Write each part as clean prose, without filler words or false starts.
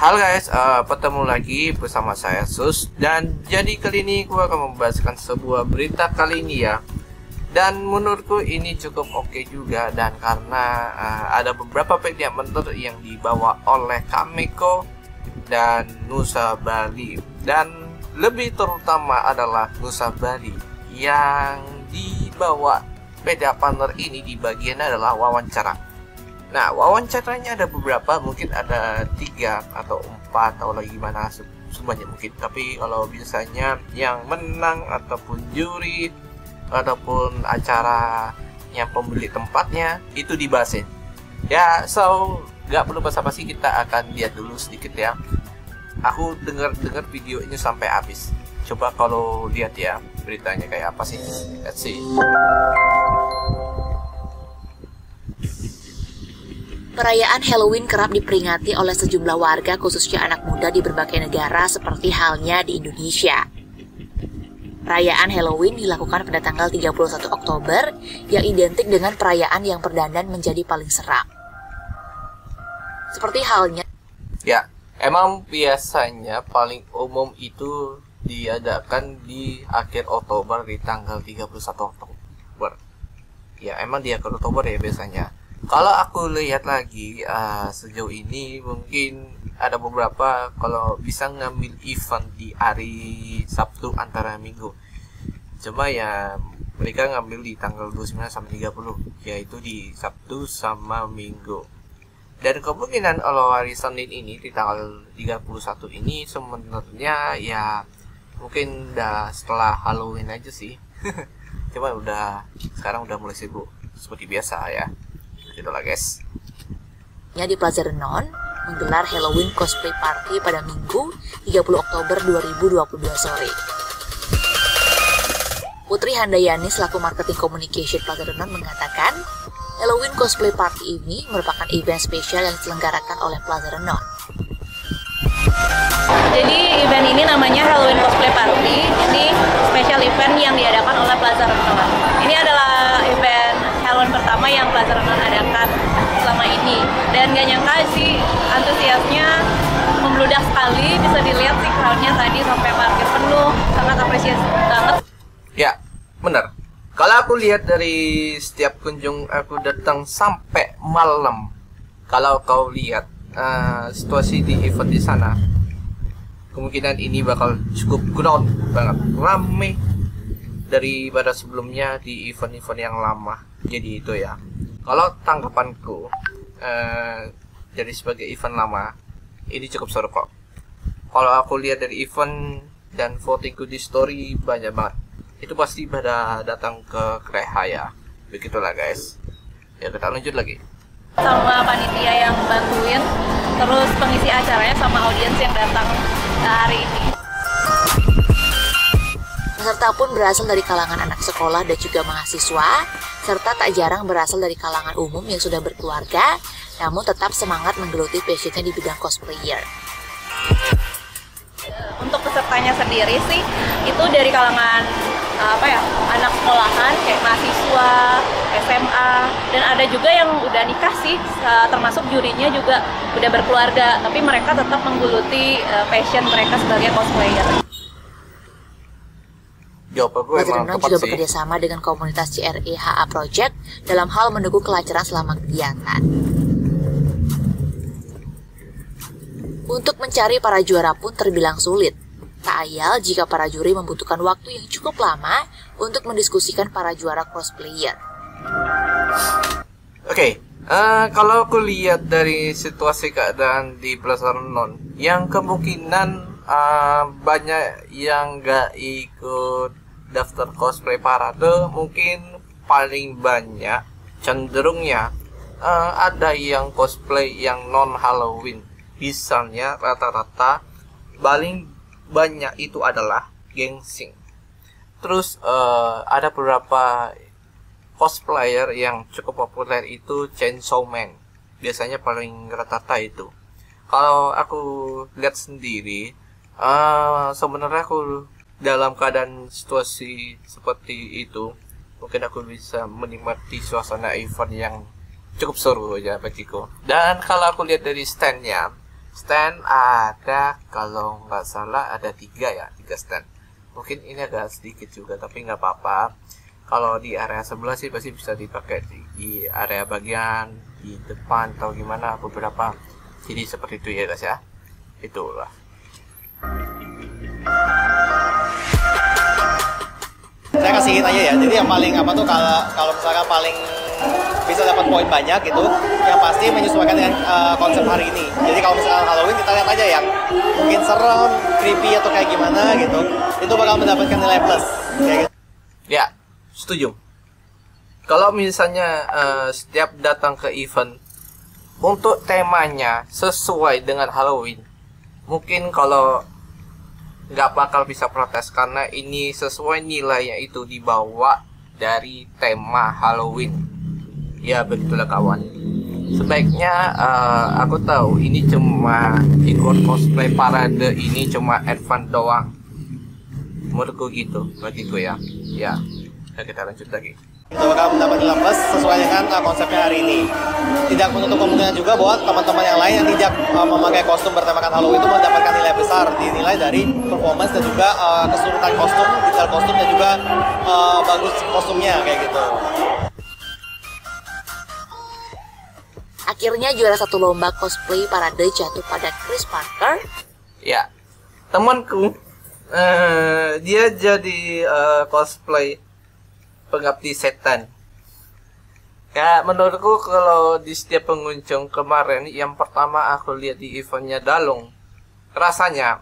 Halo guys, bertemu lagi bersama saya Sus. Dan jadi kali ini gue akan membahaskan sebuah berita kali ini ya. Dan menurutku ini cukup oke juga. Dan karena ada beberapa media mentor yang dibawa oleh Kameko dan Nusa Bali. Dan lebih terutama adalah Nusa Bali yang dibawa media partner ini di bagian adalah wawancara. Nah, wawancaranya ada beberapa, mungkin ada 3 atau 4 atau lagi gimana sebanyak mungkin. Tapi kalau biasanya yang menang ataupun juri ataupun acara yang pemilik tempatnya itu dibahasin. Ya, so nggak perlu basa-basi, kita akan lihat dulu sedikit ya. Aku dengar video ini sampai habis. Coba kalau lihat ya beritanya kayak apa sih. Let's see. Perayaan Halloween kerap diperingati oleh sejumlah warga, khususnya anak muda di berbagai negara seperti halnya di Indonesia. Perayaan Halloween dilakukan pada tanggal 31 Oktober yang identik dengan perayaan yang berdandan menjadi paling seram. Seperti halnya... Ya, emang biasanya paling umum itu diadakan di akhir Oktober di tanggal 31 Oktober. Ya, emang di akhir Oktober ya biasanya. Kalau aku lihat lagi sejauh ini mungkin ada beberapa kalau bisa ngambil event di hari Sabtu antara minggu. Cuma ya mereka ngambil di tanggal 29 sampai 30, yaitu di Sabtu sama Minggu. Dan kemungkinan kalau hari Senin ini di tanggal 31 ini sebenarnya ya mungkin udah setelah Halloween aja sih. Cuma sekarang udah mulai sibuk seperti biasa ya. Itulah guys. Di Plaza Renon menggelar Halloween cosplay party pada Minggu 30 Oktober 2022 sore. Putri Handayani selaku marketing communication Plaza Renon mengatakan, Halloween cosplay party ini merupakan event spesial yang diselenggarakan oleh Plaza Renon. Jadi event ini namanya Halloween Cosplay Party. Ini special event yang diadakan oleh Plaza Renon. Ini adalah event Halloween pertama yang Plaza Renon adakan selama ini. Dan gak nyangka sih antusiasnya membludak sekali. Bisa dilihat sih crowdnya tadi sampai parkir penuh. Sangat apresiasi banget. Ya, benar. Kalau aku lihat dari setiap kunjung aku datang sampai malam. Kalau kau lihat situasi di event di sana, kemungkinan ini bakal cukup ground banget, rame daripada sebelumnya di event-event yang lama. Jadi itu ya, kalau tanggapanku jadi sebagai event lama ini cukup seru kok. Kalau aku lihat dari event dan votingku di story banyak banget, itu pasti pada datang ke Kreha ya. Begitulah guys. Ya kita lanjut lagi. Sama panitia yang bantuin, terus pengisi acaranya sama audiens yang datang hari ini. Peserta pun berasal dari kalangan anak sekolah dan juga mahasiswa, serta tak jarang berasal dari kalangan umum yang sudah berkeluarga, namun tetap semangat menggeluti passionnya di bidang cosplayer. Untuk pesertanya sendiri sih, itu dari kalangan anak sekolahan kayak mahasiswa, SMA, dan ada juga yang udah nikah sih, termasuk jurinya juga udah berkeluarga, tapi mereka tetap menggeluti passion mereka sebagai cosplayer. Plaza Renon juga bekerja sama dengan komunitas CRE-HA Project dalam hal mendukung kelancaran selama kegiatan. Untuk mencari para juara pun terbilang sulit. Tak ayal jika para juri membutuhkan waktu yang cukup lama untuk mendiskusikan para juara cosplayer. Oke, kalau aku lihat dari situasi keadaan di Plaza Renon, yang kemungkinan banyak yang gak ikut daftar cosplay parade, mungkin paling banyak cenderungnya ada yang cosplay yang non Halloween. Misalnya rata-rata paling banyak itu adalah gengsing. Terus ada beberapa cosplayer yang cukup populer itu Chainsaw Man. Biasanya paling rata-rata itu. Kalau aku lihat sendiri, sebenarnya aku dalam keadaan situasi seperti itu, mungkin aku bisa menikmati suasana event yang cukup seru ya bagiku. Dan kalau aku lihat dari standnya Stand ada, kalau nggak salah ada 3 ya, 3 stand. Mungkin ini agak sedikit juga, tapi nggak apa-apa. Kalau di area sebelah sih pasti bisa dipakai di area bagian di depan atau gimana beberapa. Jadi seperti itu ya guys ya. Itulah. Saya kasihin aja ya. Jadi yang paling apa tuh, kalau misalkan paling bisa dapat poin banyak gitu, yang pasti menyesuaikan dengan konsep hari ini. Jadi kalau misalkan Halloween, kita lihat aja yang mungkin serem, creepy atau kayak gimana gitu, itu bakal mendapatkan nilai plus kayak gitu. Ya, setuju. Kalau misalnya setiap datang ke event untuk temanya sesuai dengan Halloween, mungkin kalau nggak bakal bisa protes karena ini sesuai nilainya itu dibawa dari tema Halloween. Ya begitulah kawan. Sebaiknya aku tahu ini cuma ikut cosplay parade, ini cuma advance doang. Menurutku gitu, bagiku ya. Ya, kita lanjut lagi. Itu bakal mendapat nilai plus sesuai dengan konsepnya hari ini. Tidak menutup kemungkinan juga buat teman-teman yang lain yang tidak memakai kostum bertemakan Halloween itu mendapatkan nilai besar, dinilai dari performance dan juga keseluruhan kostum, detail kostum dan juga bagus kostumnya kayak gitu. Akhirnya juara 1 lomba cosplay parade jatuh pada Chris Parker. Ya, temanku dia jadi cosplay pengabdi setan. Ya, menurutku kalau di setiap pengunjung kemarin, yang pertama aku lihat di eventnya Dalung, rasanya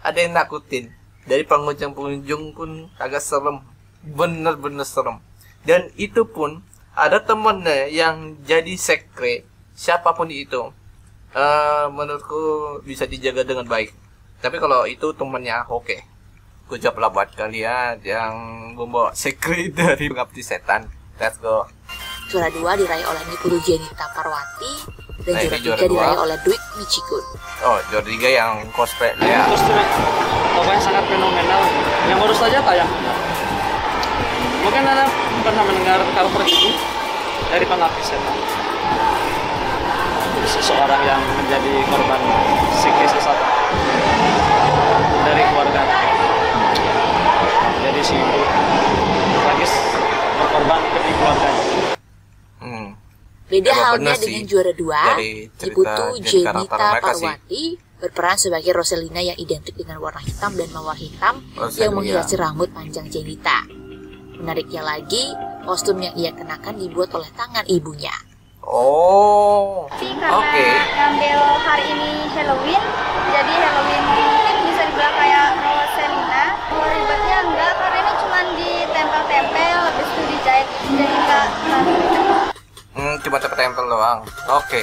ada yang nakutin. Dari pengunjung-pengunjung pun agak serem, bener-bener serem. Dan itu pun ada temennya yang jadi sekre, siapapun itu, menurutku bisa dijaga dengan baik. Tapi kalau itu temennya, oke. Good job lah buat kalian yang membawa sekre dari pengabdi setan. Let's go. Juara 2 diraih oleh Nikuru Jenita Parwati dan juara 3 ini diraih oleh Dwight Michikun. Oh, juara 3 yang cosplay ya. Kostumnya pokoknya sangat fenomenal. Yang baru saja tayang. Mungkin Anda pernah mendengar karakter ini dari pengabdi setan. Seseorang yang menjadi korban psikis sesuatu dari keluarga. Jadi si ibu tragis berkorban ke keluarganya. Beda halnya dengan juara 2, Iputu Jenita Parwati berperan sebagai Roselina yang identik dengan warna hitam dan mawar hitam yang menghiasi rambut panjang Jenita. Menariknya lagi, kostum yang ia kenakan dibuat oleh tangan ibunya. Oh, karena ngambil hari ini Halloween, jadi Halloween mungkin bisa dibilang kayak Roselina. Ribetnya enggak, karena ini cuma ditempel-tempel, habis itu dijahit enggak. Cuma tempel doang. Oke.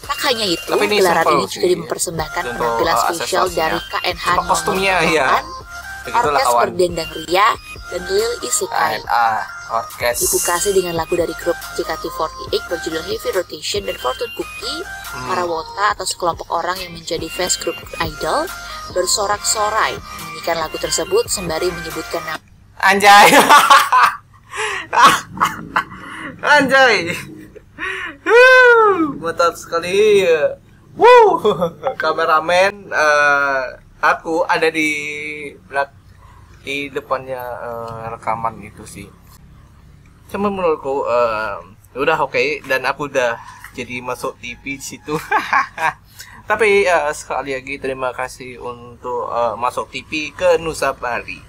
Tak hanya itu, gelaran ini juga mempersembahkan penampilan spesial dari KNH kostumnya ya. Orkes Berdendang Ria dan Lil Isekai. Dibukasi dengan lagu dari grup JKT48 berjudul Heavy Rotation dan Fortune Cookie. Para wota atau sekelompok orang yang menjadi fans grup idol bersorak-sorai menyanyikan lagu tersebut sembari menyebutkan nama. Anjay. Anjay. Mantap sekali. Kameramen, aku ada di depannya rekaman gitu sih. Cuma menurutku udah oke, dan aku udah jadi masuk TV di situ. Tapi sekali lagi terima kasih untuk masuk TV ke Nusa Bali.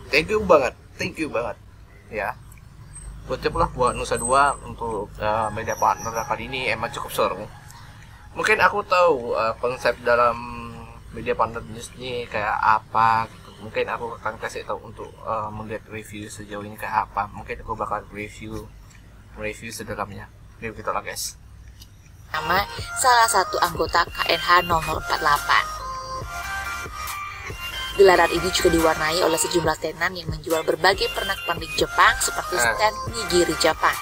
Thank you banget ya. Gocap lah buat Nusa 2 untuk media partner kali ini emang cukup seru. Mungkin aku tahu konsep dalam media partner ini kayak apa gitu. Mungkin aku akan kasih tahu untuk melihat review sejauh ini kayak apa. Mungkin aku bakal review sedalamnya. Review kita lah guys. Nama salah satu anggota KNH nomor 48. Gelaran ini juga diwarnai oleh sejumlah tenan yang menjual berbagai pernak-pernik Jepang seperti stand Nigiri Jepang.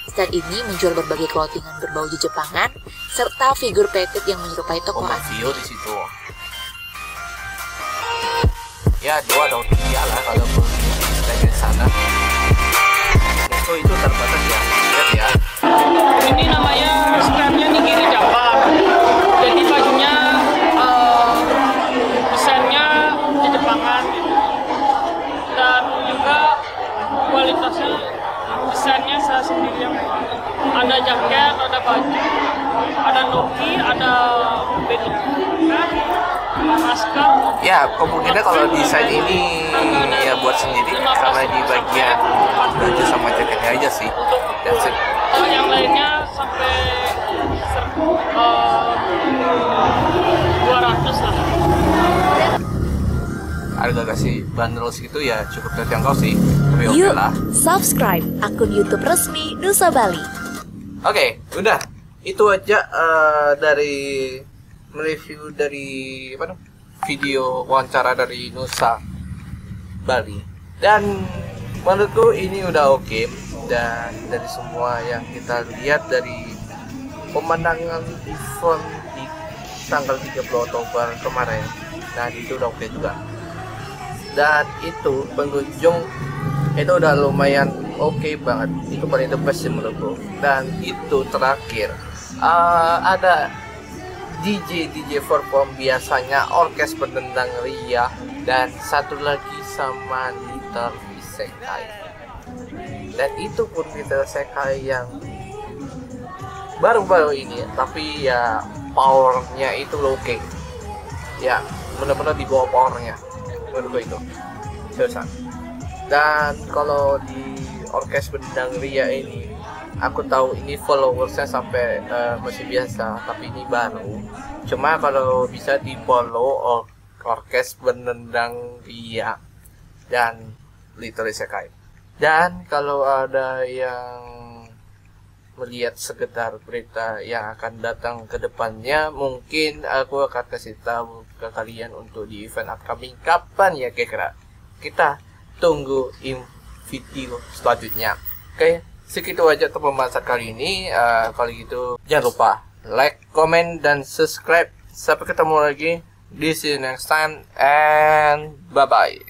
Stand ini menjual berbagai clothingan berbau Jepangan serta figur petit yang menyerupai tokoh anime. Di situ. Ya 2 atau 3 lah kalau dari sana. Itu terbatas ya. Lihat ya. Ini namanya standnya Nigiri Jepang. Jadi Ya, kemungkinan kalau desain ini ya buat sendiri karena di bagian baju sama jaketnya aja sih. That's it. Yang lainnya sampai 200 lah. Harga kasih bandrol segitu ya cukup terjangkau sih. Tapi oke Yuk, lah. subscribe akun YouTube resmi Nusa Bali. Oke, udah. Itu aja dari mereview dari video wawancara dari Nusa Bali. Dan menurutku ini udah oke. Dan dari semua yang kita lihat dari pemandangan event di tanggal 30 Oktober kemarin, nah itu udah oke juga. Dan itu pengunjung itu udah lumayan oke banget. Itu paling the best sih menurutku. Dan itu terakhir ada DJ perform biasanya, orkes berdendang ria, dan satu lagi sama Little Isekai. Dan itu pun Little Isekai yang baru-baru ini, tapi ya powernya itu oke. Ya benar-benar di bawah powernya menurutku itu seriusan. Dan kalau di orkes berdendang ria ini, aku tahu ini followersnya sampai masih biasa, tapi ini baru. Cuma kalau bisa di follow orkes berdendang ria dan Little Isekai. Dan kalau ada yang melihat sekedar berita yang akan datang ke depannya, mungkin aku akan kasih tahu ke kalian untuk di event upcoming kapan ya kira-kira. Kita tunggu video selanjutnya. Oke, segitu aja untuk pembahasan kali ini. Kalau gitu jangan lupa like, comment, dan subscribe. Sampai ketemu lagi di see you next time and bye bye.